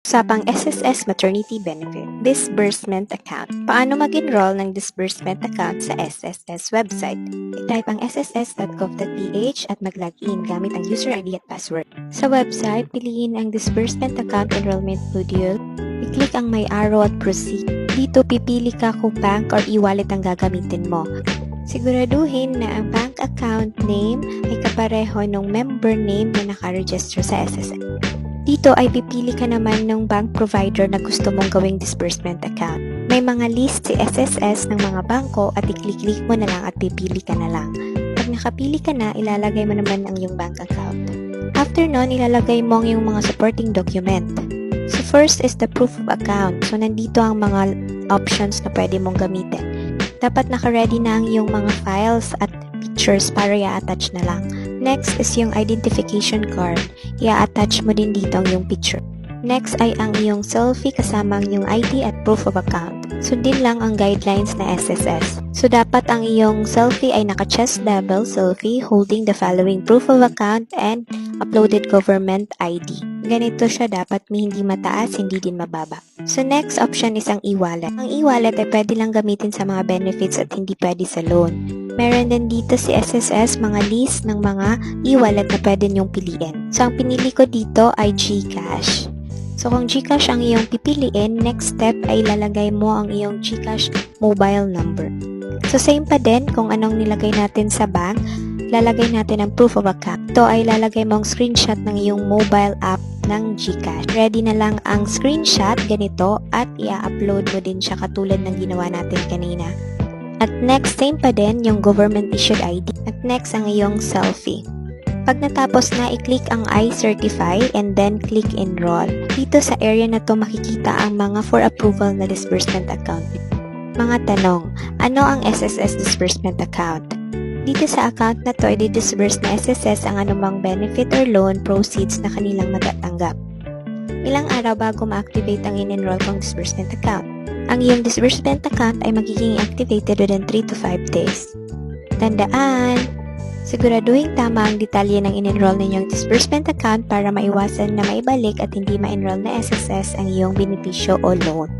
Usapang SSS Maternity Benefit, Disbursement Account. Paano mag-enroll ng disbursement account sa SSS website? I-type ang sss.gov.ph at mag-login gamit ang user ID at password. Sa website, piliin ang Disbursement Account Enrollment Module. I-click ang may arrow at proceed. Dito pipili ka kung bank or e-wallet ang gagamitin mo. Siguraduhin na ang bank account name ay kapareho ng member name na nakaregister sa SSS. Dito ay pipili ka naman ng bank provider na gusto mong gawing disbursement account. May mga list si SSS ng mga bangko at i-click mo na lang at pipili ka na lang. Pag nakapili ka na, ilalagay mo naman ang iyong bank account. After nun, ilalagay mo ang iyong mga supporting document. So first is the proof of account. So nandito ang mga options na pwede mong gamitin. Dapat naka-ready na ang iyong mga files at pictures para i-attach na lang. Next is yung identification card. I-attach mo din dito ang iyong picture. Next ay ang iyong selfie kasama ang iyong ID at proof of account. Sundin lang ang guidelines na SSS. So dapat ang iyong selfie ay naka-chest level selfie holding the following proof of account and uploaded government ID. Ganito siya dapat, may hindi mataas, hindi din mababa. So next option is ang e-wallet. Ang e-wallet ay pwede lang gamitin sa mga benefits at hindi pwede sa loan. Meron din dito si SSS mga list ng mga e-wallet na pwede niyong piliin. So ang pinili ko dito ay GCash. So kung GCash ang iyong pipiliin, next step ay lalagay mo ang iyong GCash mobile number. So same pa din kung anong nilagay natin sa bank, lalagay natin ang proof of account. Ito ay lalagay mo ang screenshot ng iyong mobile app ng GCash. Ready na lang ang screenshot, ganito, at i-upload mo din siya katulad ng ginawa natin kanina. At next, same pa din yung government issued ID. At next, ang iyong selfie. Pag natapos na, i-click ang I certify and then click enroll. Dito sa area na to makikita ang mga for approval na disbursement account. Mga tanong, ano ang SSS disbursement account? Dito sa account na to, i-disburse na SSS ang anumang benefit or loan proceeds na kanilang matatanggap. Ilang araw bago ma-activate ang in-enroll kong disbursement account? Ang iyong disbursement account ay magiging activated within 3 to 5 days. Tandaan! Siguraduhin tama ang detalye ng in-enroll ninyong disbursement account para maiwasan na maibalik at hindi ma-enroll na SSS ang iyong benepisyo o loan.